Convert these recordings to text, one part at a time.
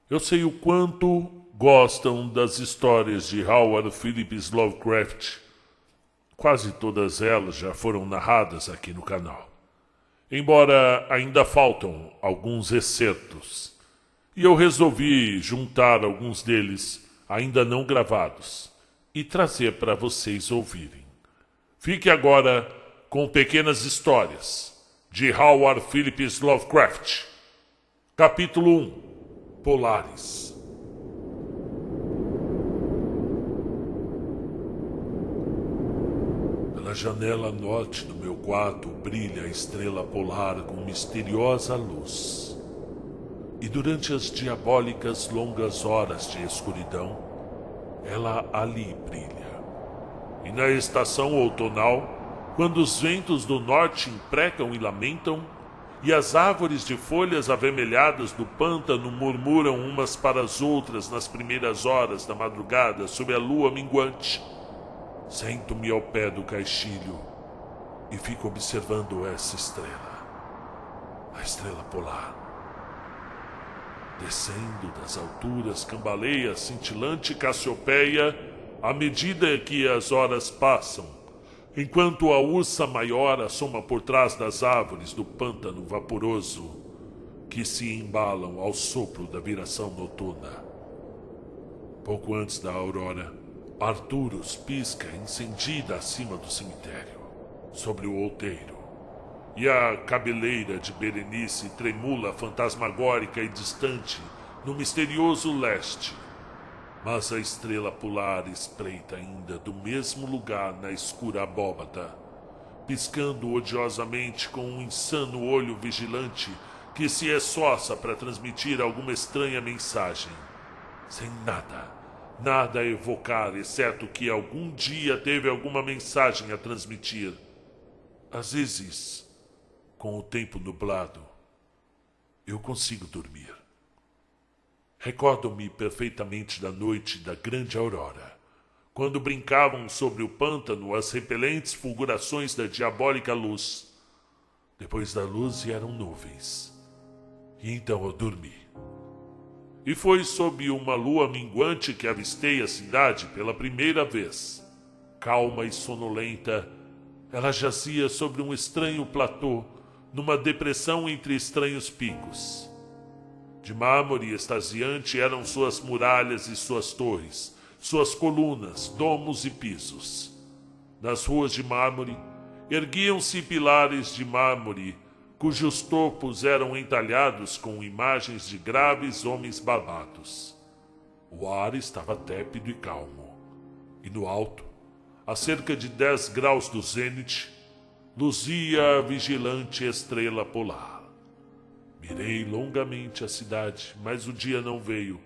Eu sei o quanto gostam das histórias de Howard Phillips Lovecraft. Quase todas elas já foram narradas aqui no canal. Embora ainda faltam alguns excertos. E eu resolvi juntar alguns deles ainda não gravados e trazer para vocês ouvirem. Fique agora com Pequenas Histórias de Howard Phillips Lovecraft. Capítulo 1. Polaris. Pela janela norte do meu quarto brilha a estrela polar com misteriosa luz. E durante as diabólicas longas horas de escuridão, ela ali brilha. E na estação outonal, quando os ventos do norte imprecam e lamentam, e as árvores de folhas avermelhadas do pântano murmuram umas para as outras nas primeiras horas da madrugada sob a lua minguante, sento-me ao pé do caixilho e fico observando essa estrela, a estrela polar. Descendo das alturas, cambaleia cintilante Cassiopeia à medida que as horas passam, enquanto a ursa maior assoma por trás das árvores do pântano vaporoso que se embalam ao sopro da viração noturna. Pouco antes da aurora, Arturus pisca incendida acima do cemitério, sobre o outeiro, e a cabeleira de Berenice tremula fantasmagórica e distante no misterioso leste. Mas a estrela polar espreita ainda do mesmo lugar na escura abóbada, piscando odiosamente com um insano olho vigilante que se esforça para transmitir alguma estranha mensagem, sem nada a evocar, exceto que algum dia teve alguma mensagem a transmitir. Às vezes, com o tempo nublado, eu consigo dormir. Recordo-me perfeitamente da noite da grande aurora, quando brincavam sobre o pântano as repelentes fulgurações da diabólica luz. Depois da luz vieram nuvens, e então eu dormi. E foi sob uma lua minguante que avistei a cidade pela primeira vez. Calma e sonolenta, ela jazia sobre um estranho platô, numa depressão entre estranhos picos. De mármore extasiante eram suas muralhas e suas torres, suas colunas, domos e pisos. Nas ruas de mármore erguiam-se pilares de mármore, cujos topos eram entalhados com imagens de graves homens barbados. O ar estava tépido e calmo, e no alto, a cerca de 10 graus do zênite, luzia a vigilante estrela polar. Mirei longamente a cidade, mas o dia não veio.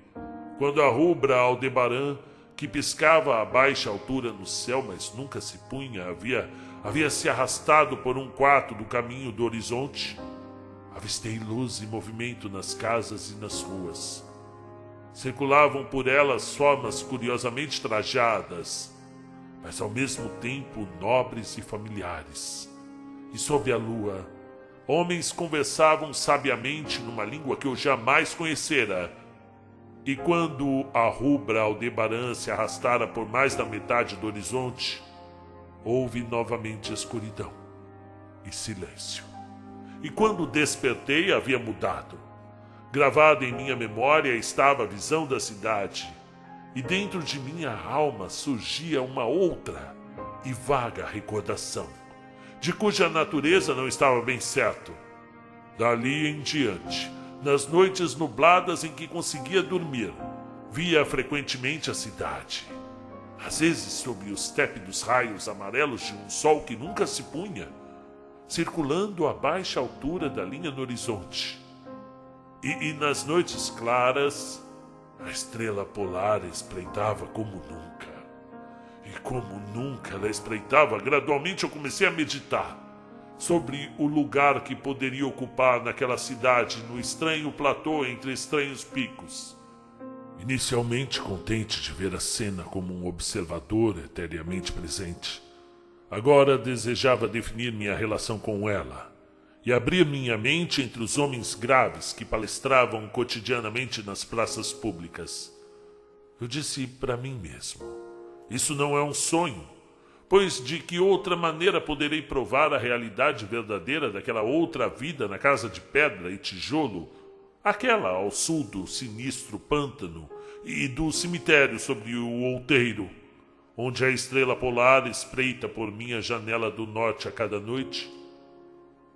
Quando a rubra Aldebaran, que piscava a baixa altura no céu, mas nunca se punha, havia se arrastado por um quarto do caminho do horizonte, avistei luz e movimento nas casas e nas ruas. Circulavam por elas formas curiosamente trajadas, mas ao mesmo tempo nobres e familiares. E sob a lua, homens conversavam sabiamente numa língua que eu jamais conhecera. E quando a rubra Aldebaran se arrastara por mais da metade do horizonte, houve novamente escuridão e silêncio. E quando despertei, havia mudado. Gravada em minha memória estava a visão da cidade, e dentro de minha alma surgia uma outra e vaga recordação, de cuja natureza não estava bem certo. Dali em diante, nas noites nubladas em que conseguia dormir, via frequentemente a cidade, às vezes sob os tépidos raios amarelos de um sol que nunca se punha, circulando a baixa altura da linha no horizonte. E nas noites claras, a estrela polar espreitava como nunca. E como nunca ela espreitava, gradualmente eu comecei a meditar sobre o lugar que poderia ocupar naquela cidade, no estranho platô entre estranhos picos. Inicialmente contente de ver a cena como um observador eteriamente presente, agora desejava definir minha relação com ela e abrir minha mente entre os homens graves que palestravam cotidianamente nas praças públicas. Eu disse para mim mesmo: isso não é um sonho, pois de que outra maneira poderei provar a realidade verdadeira daquela outra vida na casa de pedra e tijolo, aquela ao sul do sinistro pântano e do cemitério sobre o outeiro, onde a estrela polar espreita por minha janela do norte a cada noite?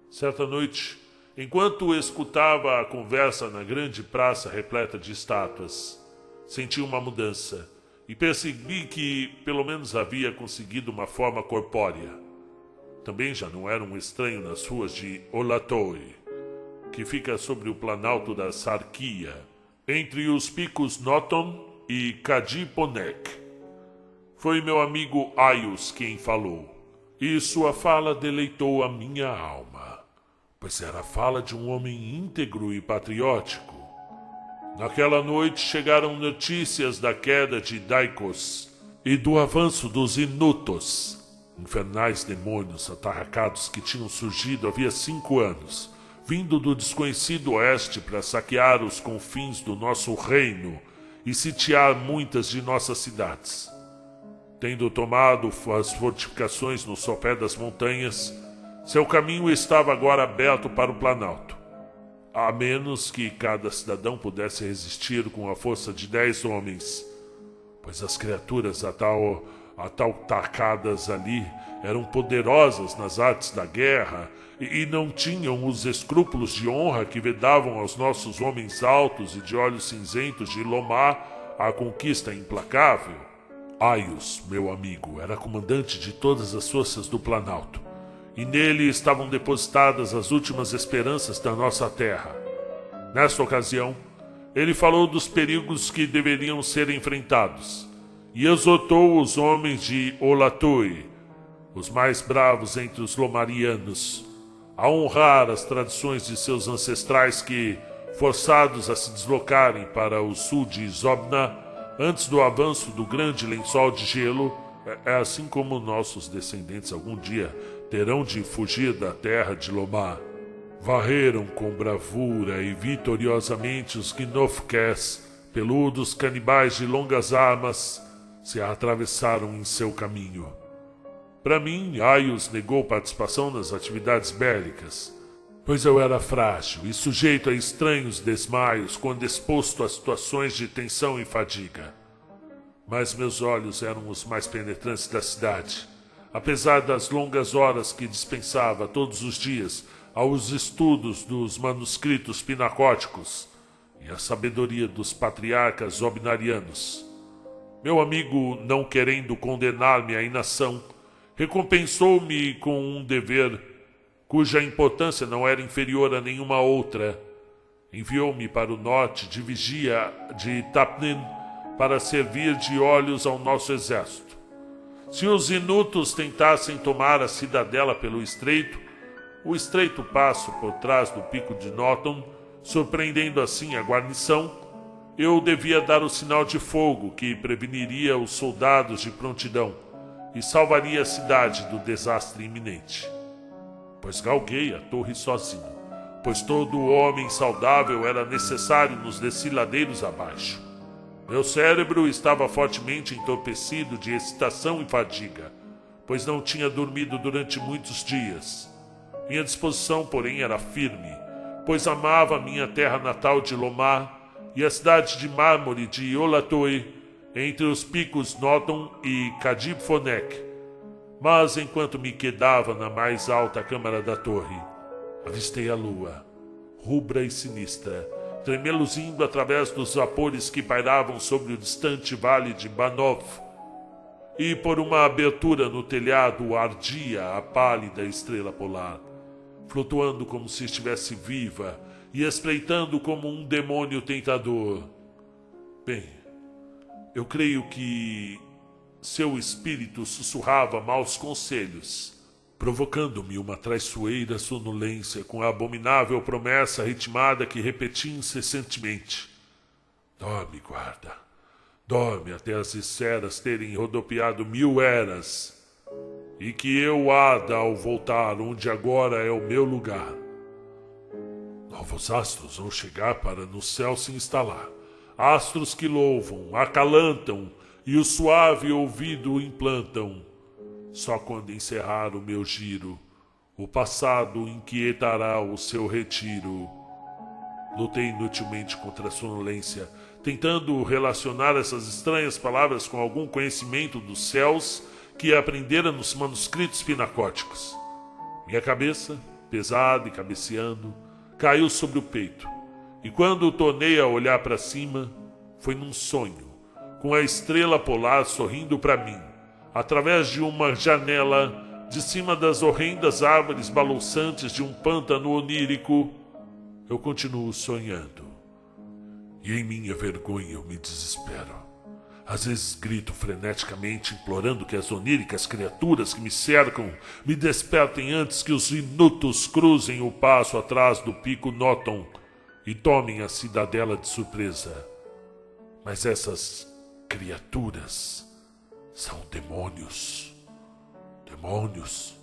Certa noite, enquanto escutava a conversa na grande praça repleta de estátuas, senti uma mudança e percebi que pelo menos havia conseguido uma forma corpórea. Também já não era um estranho nas ruas de Olatoi, que fica sobre o planalto da Sarquia, entre os picos Noton e Kadiponek. Foi meu amigo Aius quem falou, e sua fala deleitou a minha alma, pois era a fala de um homem íntegro e patriótico. Naquela noite chegaram notícias da queda de Daikos e do avanço dos Inutos, infernais demônios atarracados que tinham surgido havia 5 anos, vindo do desconhecido oeste para saquear os confins do nosso reino e sitiar muitas de nossas cidades. Tendo tomado as fortificações no sopé das montanhas, seu caminho estava agora aberto para o Planalto, a menos que cada cidadão pudesse resistir com a força de 10 homens, pois as criaturas ataltacadas ali eram poderosas nas artes da guerra e não tinham os escrúpulos de honra que vedavam aos nossos homens altos e de olhos cinzentos de Lomar a conquista implacável. Aius, meu amigo, era comandante de todas as forças do Planalto, e nele estavam depositadas as últimas esperanças da nossa terra. Nesta ocasião, ele falou dos perigos que deveriam ser enfrentados e exortou os homens de Olatoi, os mais bravos entre os lomarianos, a honrar as tradições de seus ancestrais que, forçados a se deslocarem para o sul de Zobna, antes do avanço do grande lençol de gelo, assim como nossos descendentes algum dia terão de fugir da terra de Lomar, varreram com bravura e vitoriosamente os Gnofkes, peludos canibais de longas armas, se atravessaram em seu caminho. Para mim, Aius negou participação nas atividades bélicas, pois eu era frágil e sujeito a estranhos desmaios quando exposto a situações de tensão e fadiga. Mas meus olhos eram os mais penetrantes da cidade, apesar das longas horas que dispensava todos os dias aos estudos dos manuscritos pinacóticos e à sabedoria dos patriarcas obnarianos. Meu amigo, não querendo condenar-me à inação, recompensou-me com um dever cuja importância não era inferior a nenhuma outra. Enviou-me para o norte de vigia de Tapnin para servir de olhos ao nosso exército. Se os Inutos tentassem tomar a cidadela pelo estreito, o estreito passo por trás do pico de Noton, surpreendendo assim a guarnição, eu devia dar o sinal de fogo que preveniria os soldados de prontidão e salvaria a cidade do desastre iminente. Pois galguei a torre sozinho, pois todo homem saudável era necessário nos desfiladeiros abaixo. Meu cérebro estava fortemente entorpecido de excitação e fadiga, pois não tinha dormido durante muitos dias. Minha disposição, porém, era firme, pois amava a minha terra natal de Lomar e a cidade de mármore de Olatoi, entre os picos Noton e Kadiponek. Mas enquanto me quedava na mais alta câmara da torre, avistei a lua, rubra e sinistra, tremeluzindo através dos vapores que pairavam sobre o distante vale de Banov, e por uma abertura no telhado ardia a pálida estrela polar, flutuando como se estivesse viva e espreitando como um demônio tentador. Bem, eu creio que seu espírito sussurrava maus conselhos, provocando-me uma traiçoeira sonolência com a abominável promessa ritmada que repetia incessantemente. Dorme, guarda. Dorme até as esferas terem rodopiado 1000 eras, e que eu arda ao voltar onde agora é o meu lugar, Novos astros vão chegar para no céu se instalar. Astros que louvam, acalantam e o suave ouvido implantam. Só quando encerrar o meu giro, o passado inquietará o seu retiro. Lutei inutilmente contra a sonolência, tentando relacionar essas estranhas palavras com algum conhecimento dos céus que aprendera nos manuscritos pinacóticos. Minha cabeça, pesada e cabeceando, caiu sobre o peito, e quando tornei a olhar para cima, foi num sonho, com a estrela polar sorrindo para mim, através de uma janela, de cima das horrendas árvores balouçantes de um pântano onírico. Eu continuo sonhando, e em minha vergonha eu me desespero. Às vezes grito freneticamente, implorando que as oníricas criaturas que me cercam me despertem antes que os minutos cruzem o passo atrás do pico Noton e tomem a cidadela de surpresa. Mas essas criaturas são demônios. Demônios,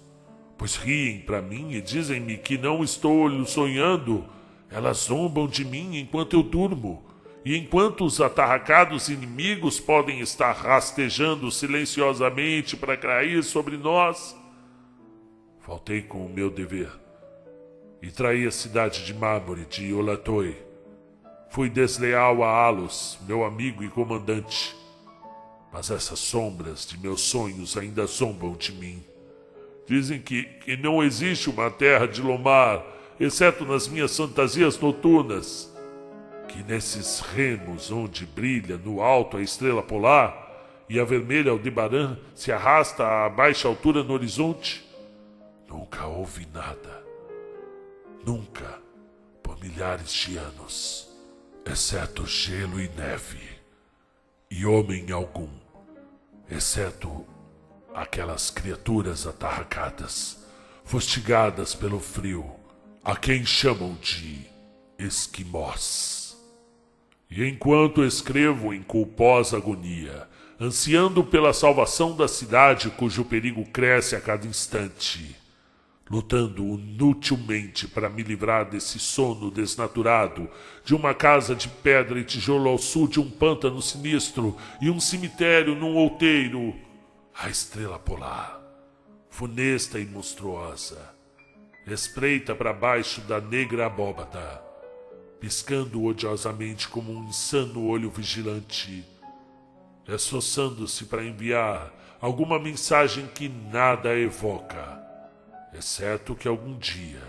pois riem para mim e dizem-me que não estou sonhando. Elas zombam de mim enquanto eu durmo, e enquanto os atarracados inimigos podem estar rastejando silenciosamente para cair sobre nós. Faltei com o meu dever e traí a cidade de mármore de Olatoi. Fui desleal a Alos, meu amigo e comandante, mas essas sombras de meus sonhos ainda zombam de mim. Dizem que não existe uma terra de Lomar, exceto nas minhas fantasias noturnas, que nesses remos onde brilha no alto a estrela polar e a vermelha Aldebaran se arrasta a baixa altura no horizonte, nunca houve nada. Nunca, por milhares de anos, exceto gelo e neve, e homem algum, exceto aquelas criaturas atarracadas, fustigadas pelo frio, a quem chamam de esquimós. E enquanto escrevo em culposa agonia, ansiando pela salvação da cidade cujo perigo cresce a cada instante, lutando inutilmente para me livrar desse sono desnaturado, de uma casa de pedra e tijolo ao sul de um pântano sinistro e um cemitério num outeiro, a estrela polar, funesta e monstruosa, espreita para baixo da negra abóbada, piscando odiosamente como um insano olho vigilante, esforçando-se para enviar alguma mensagem que nada evoca, exceto que algum dia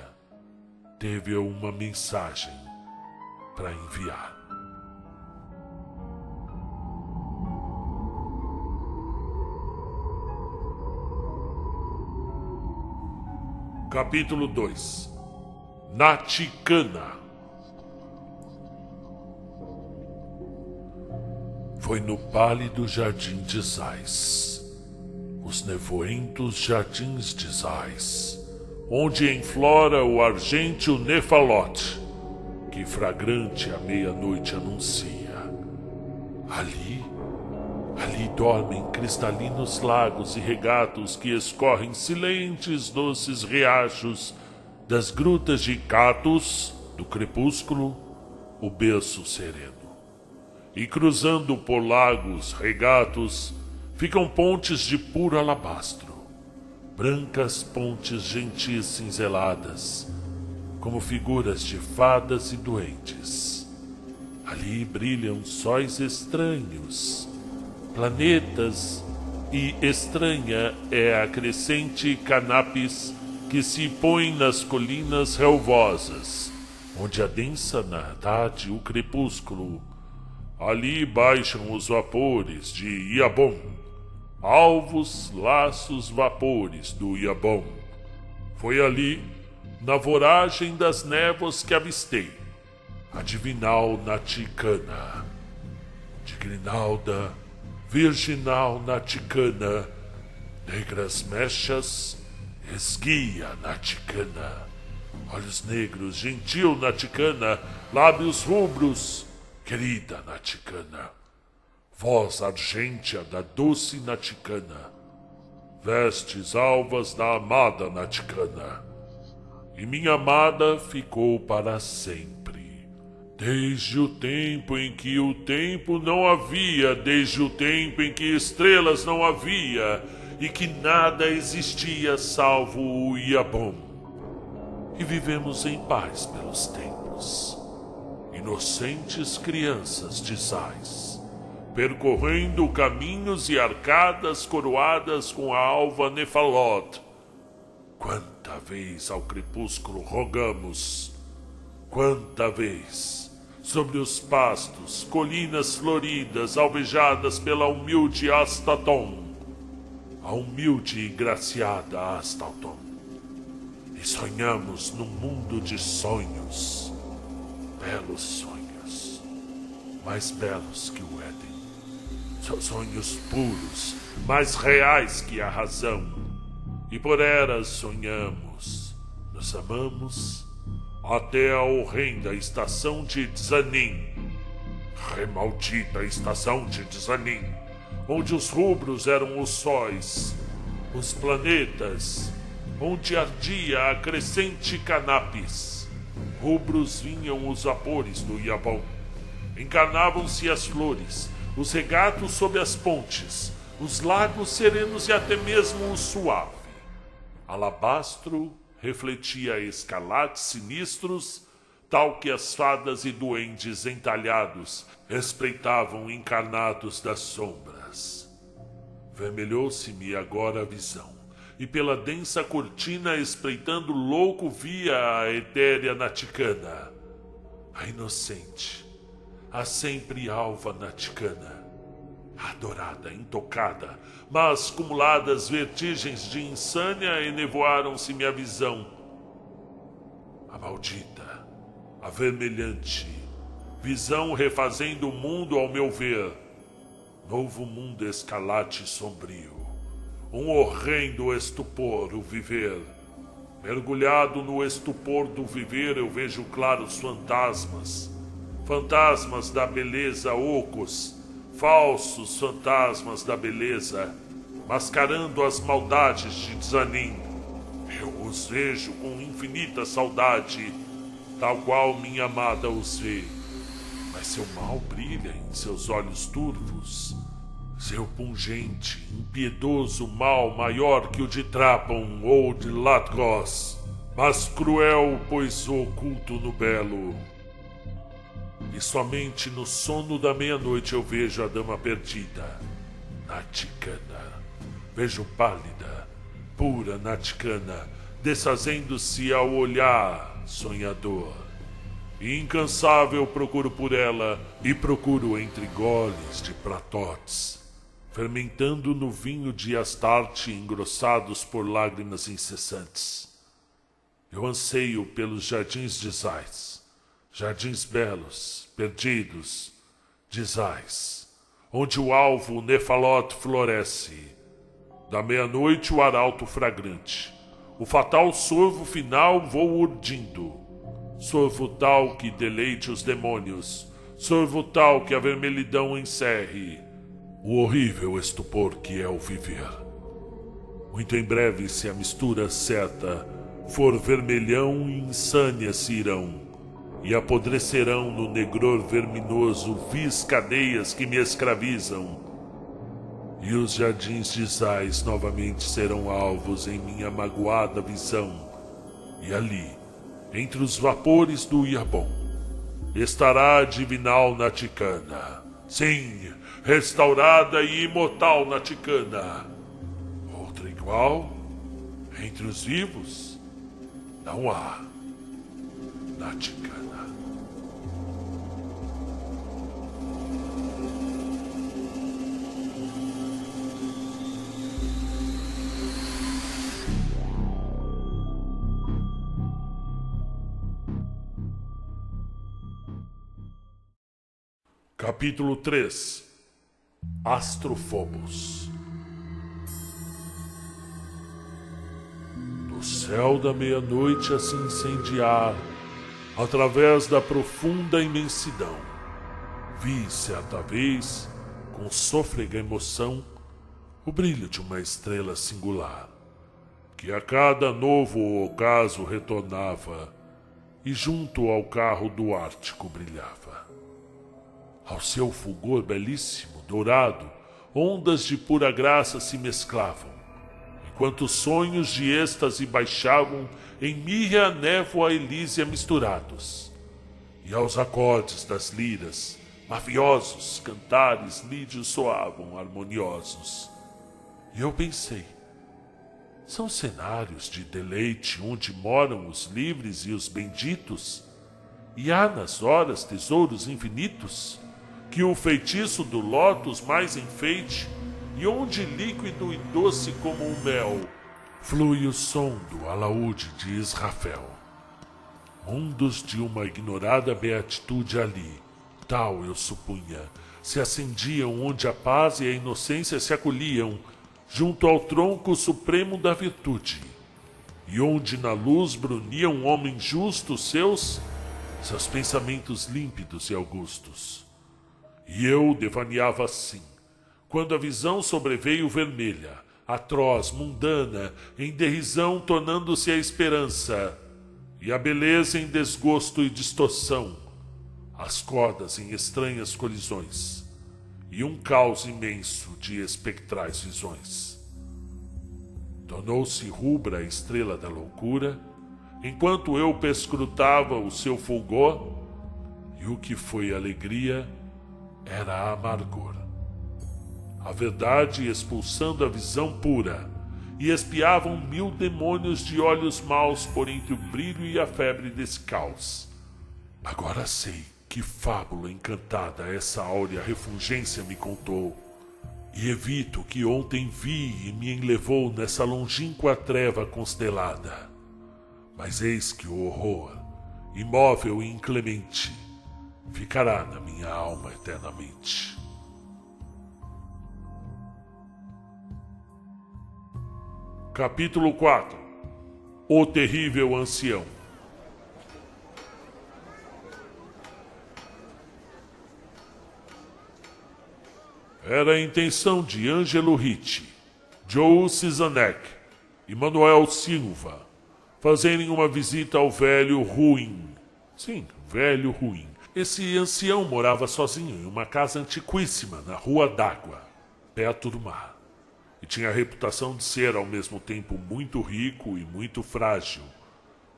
teve uma mensagem para enviar. Capítulo 2. Naticana. Foi no pálido jardim de Zais, os nevoentos jardins de Zais, onde enflora o argênteo Nefalote, que fragrante à meia-noite anuncia. Ali dormem cristalinos lagos e regatos que escorrem silentes doces riachos das grutas de Catus, do crepúsculo, o berço sereno. E cruzando por lagos, regatos, ficam pontes de puro alabastro, brancas pontes gentis cinzeladas, como figuras de fadas e doentes. Ali brilham sóis estranhos, planetas, e estranha é a crescente canapis que se põe nas colinas relvosas, onde adensa na tarde o crepúsculo. Ali baixam os vapores de Iabom, alvos, laços vapores do Iabom. Foi ali, na voragem das névoas que avistei, a divinal Naticana. De grinalda, virginal Naticana, negras mechas, esguia Naticana. Olhos negros, gentil Naticana, lábios rubros, querida Naticana, voz argêntea da doce Naticana, vestes alvas da amada Naticana, e minha amada ficou para sempre. Desde o tempo em que o tempo não havia, desde o tempo em que estrelas não havia, e que nada existia salvo o Iabom. E vivemos em paz pelos tempos, inocentes crianças de Sais, percorrendo caminhos e arcadas coroadas com a alva Nefalot. Quanta vez ao crepúsculo rogamos, quanta vez, sobre os pastos, colinas floridas, alvejadas pela humilde Astaton, a humilde e graciada Astaton, e sonhamos num mundo de sonhos, belos sonhos, mais belos que o Éden, sonhos puros, mais reais que a razão, e por eras sonhamos, nos amamos, até a horrenda estação de Dzanin, remaldita estação de Dzanin, onde os rubros eram os sóis, os planetas, onde ardia a crescente Canapis. Rubros vinham os vapores do Iabom, encarnavam-se as flores, os regatos sob as pontes, os lagos serenos e até mesmo o suave. Alabastro refletia escalates sinistros, tal que as fadas e duendes entalhados espreitavam encarnados das sombras. Vermelhou-se-me agora a visão, e pela densa cortina espreitando louco via a etérea Naticana, a inocente, a sempre alva Naticana, adorada, intocada, mas cumuladas vertigens de insânia enevoaram-se-me a visão. A maldita, avermelhante, visão refazendo o mundo ao meu ver, novo mundo escalate sombrio, um horrendo estupor o viver. Mergulhado no estupor do viver eu vejo claros fantasmas, fantasmas da beleza ocos, falsos fantasmas da beleza, mascarando as maldades de Dzanin. Eu os vejo com infinita saudade, tal qual minha amada os vê. Mas seu mal brilha em seus olhos turvos, seu pungente, impiedoso mal maior que o de Trapon ou de Latgos, mas cruel, pois oculto no belo. E somente no sono da meia-noite eu vejo a dama perdida, Naticana. Vejo pálida, pura Naticana, desfazendo-se ao olhar sonhador. E incansável procuro por ela, e procuro entre goles de platotes, fermentando no vinho de Astarte engrossados por lágrimas incessantes. Eu anseio pelos jardins de Sais, jardins belos, perdidos, de Sais, onde o alvo Nefalot floresce. Da meia-noite o arauto fragrante, o fatal sorvo final vou urdindo, sorvo tal que deleite os demônios, sorvo tal que a vermelhidão encerre, o horrível estupor que é o viver. Muito em breve, se a mistura certa for vermelhão e insânia se irão, e apodrecerão no negror verminoso vis cadeias que me escravizam, e os jardins de Sais novamente serão alvos em minha magoada visão, e ali, entre os vapores do Iabom, estará a divinal Naticana. Sim, restaurada e imortal Naticana. Outra igual, entre os vivos, não há Naticana. Capítulo 3. Astrofobos. No céu da meia-noite a se incendiar, através da profunda imensidão, vi certa vez, com sôfrega emoção, o brilho de uma estrela singular, que a cada novo ocaso retornava e junto ao carro do Ártico brilhava. Ao seu fulgor belíssimo, dourado, ondas de pura graça se mesclavam, enquanto sonhos de êxtase baixavam em mirra, névoa e lísia misturados, e aos acordes das liras, maviosos cantares lídios soavam harmoniosos. E eu pensei, são cenários de deleite onde moram os livres e os benditos, e há nas horas tesouros infinitos, que o feitiço do lótus mais enfeite, e onde líquido e doce como o mel, flui o som do alaúde de Israfel. Mundos de uma ignorada beatitude ali, tal eu supunha, se acendiam onde a paz e a inocência se acolhiam, junto ao tronco supremo da virtude, e onde na luz bruniam homens justos seus pensamentos límpidos e augustos. E eu devaneava assim, quando a visão sobreveio vermelha, atroz, mundana, em derrisão tornando-se a esperança, e a beleza em desgosto e distorção, as cordas em estranhas colisões, e um caos imenso de espectrais visões. Tornou-se rubra a estrela da loucura, enquanto eu perscrutava o seu fulgor, e o que foi alegria era a amargor. A verdade expulsando a visão pura, e espiavam 1000 demônios de olhos maus por entre o brilho e a febre desse caos. Agora sei que fábula encantada essa áurea refulgência me contou, e evito o que ontem vi e me enlevou nessa longínqua treva constelada. Mas eis que o horror, imóvel e inclemente, ficará na minha alma eternamente. Capítulo 4. O terrível ancião. Era a intenção de Ângelo Ricci, Joe Cizanek e Manuel Silva fazerem uma visita ao velho Ruim. Sim, velho Ruim. Esse ancião morava sozinho em uma casa antiquíssima na Rua d'Água, perto do mar, e tinha a reputação de ser ao mesmo tempo muito rico e muito frágil.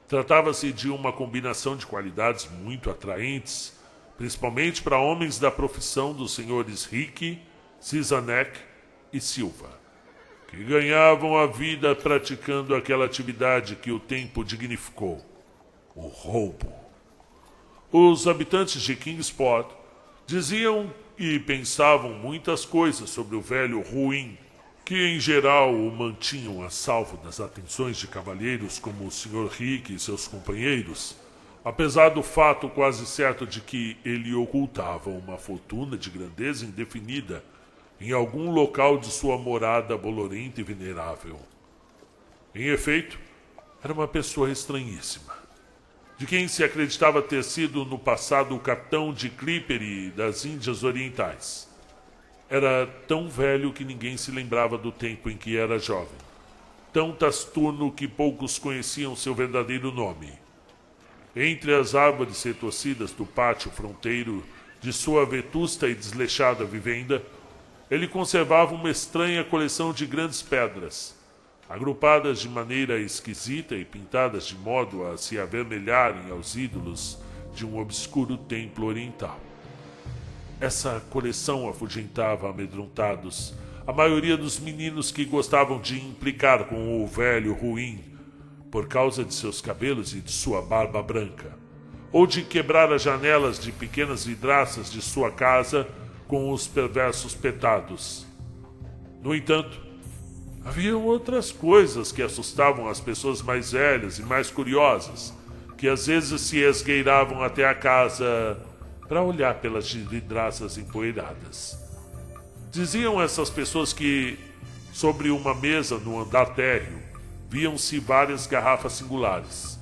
Tratava-se de uma combinação de qualidades muito atraentes, principalmente para homens da profissão dos senhores Ricci, Cizanek e Silva, que ganhavam a vida praticando aquela atividade que o tempo dignificou, o roubo. Os habitantes de Kingsport diziam e pensavam muitas coisas sobre o velho Ruim, que em geral o mantinham a salvo das atenções de cavalheiros como o Sr. Ricci e seus companheiros, apesar do fato quase certo de que ele ocultava uma fortuna de grandeza indefinida em algum local de sua morada bolorenta e venerável. Em efeito, era uma pessoa estranhíssima, de quem se acreditava ter sido no passado o capitão de Clippery das Índias Orientais. Era tão velho que ninguém se lembrava do tempo em que era jovem, tão taciturno que poucos conheciam seu verdadeiro nome. Entre as árvores retorcidas do pátio fronteiro de sua vetusta e desleixada vivenda, ele conservava uma estranha coleção de grandes pedras, agrupadas de maneira esquisita e pintadas de modo a se avermelharem aos ídolos de um obscuro templo oriental. Essa coleção afugentava amedrontados a maioria dos meninos que gostavam de implicar com o velho Ruim por causa de seus cabelos e de sua barba branca, ou de quebrar as janelas de pequenas vidraças de sua casa com os perversos petados. No entanto, havia outras coisas que assustavam as pessoas mais velhas e mais curiosas, que às vezes se esgueiravam até a casa para olhar pelas vidraças empoeiradas. Diziam essas pessoas que, sobre uma mesa no andar térreo, viam-se várias garrafas singulares,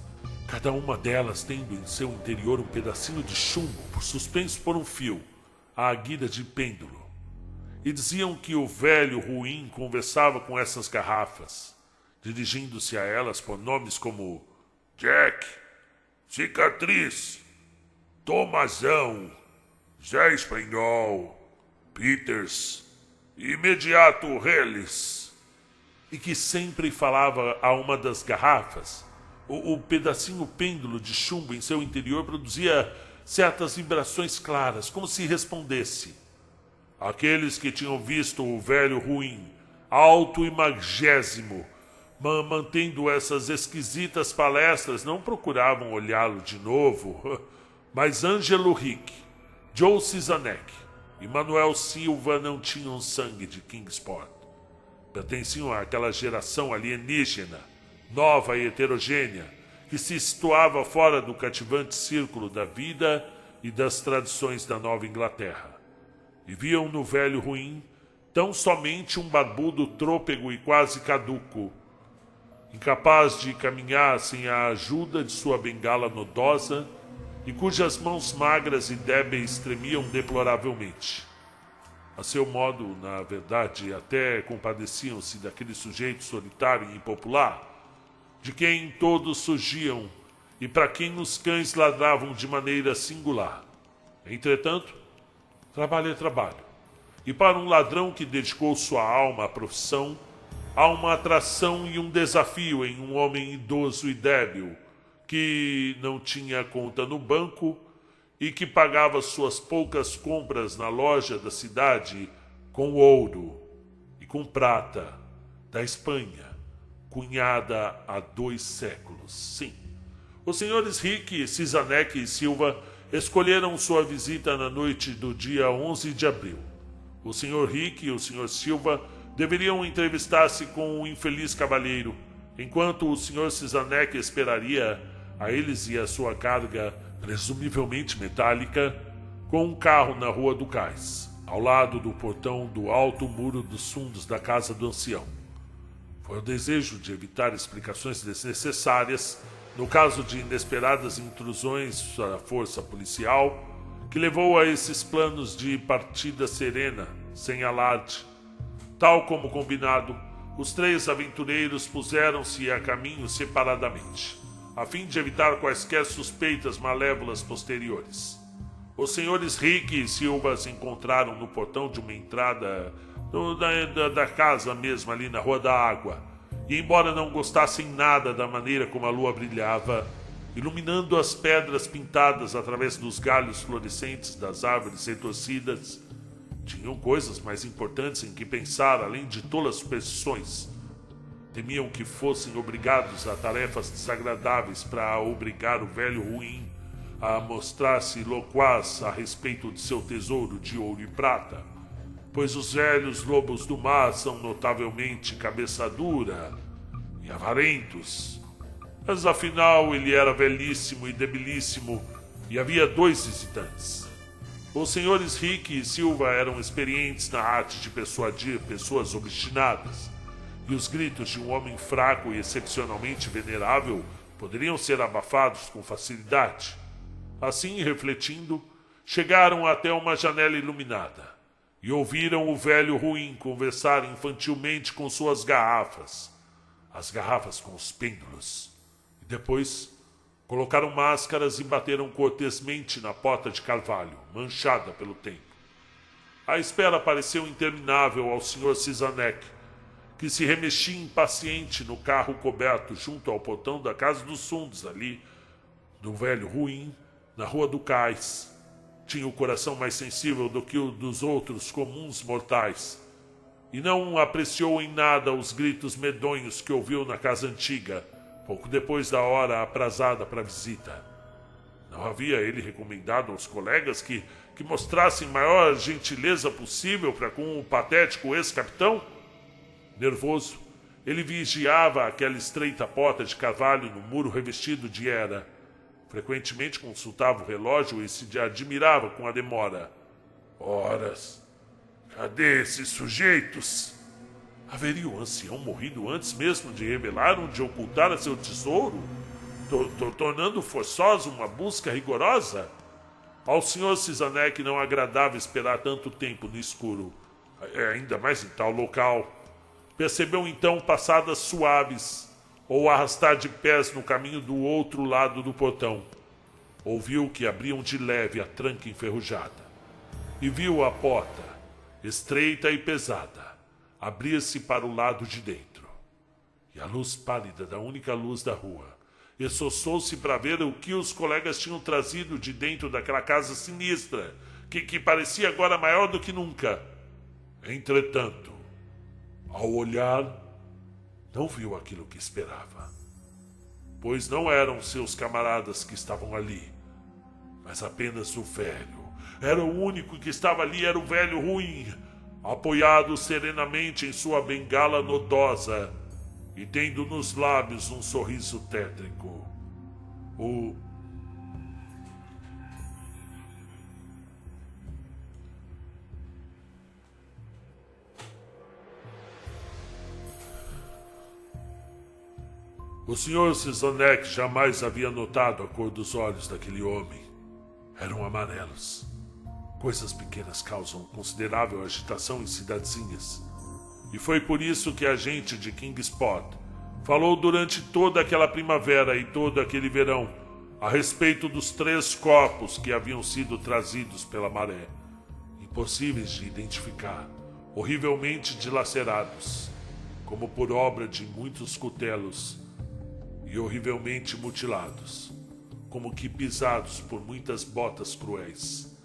cada uma delas tendo em seu interior um pedacinho de chumbo suspenso por um fio, à guida de pêndulo. E diziam que o velho Ruim conversava com essas garrafas, dirigindo-se a elas por nomes como Jack, Cicatriz, Tomazão, Zé Espanhol, Peters, Imediato Reles, e que sempre falava a uma das garrafas. O pedacinho pêndulo de chumbo em seu interior produzia certas vibrações claras, como se respondesse. Aqueles que tinham visto o velho ruim, alto e magésimo, mantendo essas esquisitas palestras, não procuravam olhá-lo de novo, mas Ângelo Rick, Joe Cizanek e Manuel Silva não tinham sangue de Kingsport. Pertenciam àquela geração alienígena, nova e heterogênea, que se situava fora do cativante círculo da vida e das tradições da Nova Inglaterra. E viam no velho ruim tão somente um barbudo trôpego e quase caduco, incapaz de caminhar sem a ajuda de sua bengala nodosa e cujas mãos magras e débeis tremiam deploravelmente. A seu modo, na verdade, até compadeciam-se daquele sujeito solitário e impopular, de quem todos fugiam e para quem os cães ladravam de maneira singular. Entretanto, trabalho é trabalho, e para um ladrão que dedicou sua alma à profissão, há uma atração e um desafio em um homem idoso e débil, que não tinha conta no banco e que pagava suas poucas compras na loja da cidade com ouro e com prata da Espanha, cunhada há 2 séculos. Sim, os senhores Rick, Cizanek e Silva escolheram sua visita na noite do dia 11 de abril. O senhor Rick e o senhor Silva deveriam entrevistar-se com o infeliz cavalheiro, enquanto o senhor Cizanek esperaria a eles e a sua carga, presumivelmente metálica, com um carro na Rua do Cais, ao lado do portão do alto muro dos fundos da casa do ancião. Foi o desejo de evitar explicações desnecessárias no caso de inesperadas intrusões da força policial que levou a esses planos de partida serena, sem alarde. Tal como combinado, os 3 aventureiros puseram-se a caminho separadamente, a fim de evitar quaisquer suspeitas malévolas posteriores. Os senhores Rick e Silva se encontraram no portão de uma entrada da casa mesmo, ali na Rua da Água, e embora não gostassem nada da maneira como a lua brilhava, iluminando as pedras pintadas através dos galhos florescentes das árvores retorcidas, tinham coisas mais importantes em que pensar, além de tolas superstições. Temiam que fossem obrigados a tarefas desagradáveis para obrigar o velho ruim a mostrar-se loquaz a respeito de seu tesouro de ouro e prata, pois os velhos lobos do mar são notavelmente cabeça dura e avarentos. Mas afinal ele era velhíssimo e debilíssimo e havia 2 visitantes. Os senhores Rick e Silva eram experientes na arte de persuadir pessoas obstinadas, e os gritos de um homem fraco e excepcionalmente venerável poderiam ser abafados com facilidade. Assim, refletindo, chegaram até uma janela iluminada e ouviram o velho ruim conversar infantilmente com suas garrafas, as garrafas com os pêndulos, e depois colocaram máscaras e bateram cortesmente na porta de carvalho, manchada pelo tempo. A espera pareceu interminável ao Sr. Cizanek, que se remexia impaciente no carro coberto junto ao portão da casa dos fundos, ali, do velho ruim, na Rua do Cais. Tinha o coração mais sensível do que o dos outros comuns mortais, e não apreciou em nada os gritos medonhos que ouviu na casa antiga, pouco depois da hora aprazada para a visita. Não havia ele recomendado aos colegas que mostrassem maior gentileza possível para com o patético ex-capitão? Nervoso, ele vigiava aquela estreita porta de carvalho no muro revestido de era. Frequentemente consultava o relógio e se admirava com a demora. Horas! Cadê esses sujeitos? Haveria o ancião morrido antes mesmo de revelar onde ocultara seu tesouro, tornando forçosa uma busca rigorosa? Ao Sr. Cizanek não agradava esperar tanto tempo no escuro, ainda mais em tal local. Percebeu então passadas suaves ou arrastar de pés no caminho do outro lado do portão. Ouviu que abriam de leve a tranca enferrujada e viu a porta, estreita e pesada, abrir-se para o lado de dentro. E a luz pálida da única luz da rua esforçou-se para ver o que os colegas tinham trazido de dentro daquela casa sinistra, que parecia agora maior do que nunca. Entretanto, ao olhar, não viu aquilo que esperava, pois não eram seus camaradas que estavam ali, mas apenas o velho. Era o único que estava ali, era o velho ruim, apoiado serenamente em sua bengala nodosa e tendo nos lábios um sorriso tétrico. O Sr. Cisonek jamais havia notado a cor dos olhos daquele homem. Eram amarelos. Coisas pequenas causam considerável agitação em cidadezinhas. E foi por isso que a gente de Kingsport falou durante toda aquela primavera e todo aquele verão a respeito dos 3 corpos que haviam sido trazidos pela maré, impossíveis de identificar, horrivelmente dilacerados, como por obra de muitos cutelos, e horrivelmente mutilados, como que pisados por muitas botas cruéis.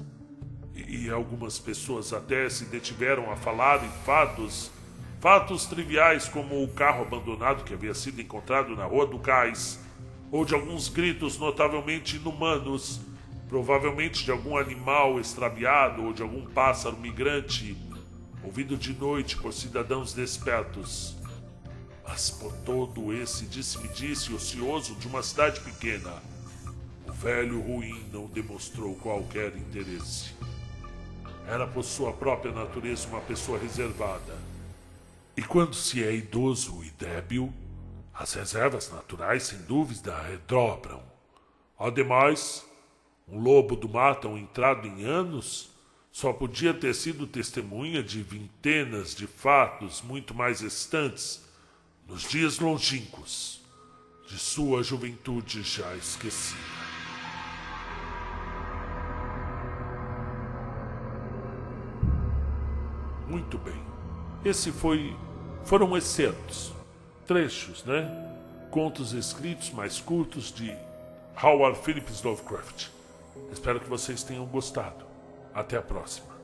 E algumas pessoas até se detiveram a falar em fatos triviais como o carro abandonado que havia sido encontrado na Rua do Cais, ou de alguns gritos notavelmente inumanos, provavelmente de algum animal extraviado ou de algum pássaro migrante, ouvido de noite por cidadãos despertos. Mas por todo esse disse-me-disse ocioso de uma cidade pequena, o velho ruim não demonstrou qualquer interesse. Era por sua própria natureza uma pessoa reservada. E quando se é idoso e débil, as reservas naturais, sem dúvida, redobram. Ademais, um lobo do mar tão entrado em anos só podia ter sido testemunha de vintenas de fatos muito mais extantes nos dias longínquos de sua juventude já esquecida. Muito bem. Foram excertos, trechos, contos escritos mais curtos de Howard Phillips Lovecraft. Espero que vocês tenham gostado. Até a próxima.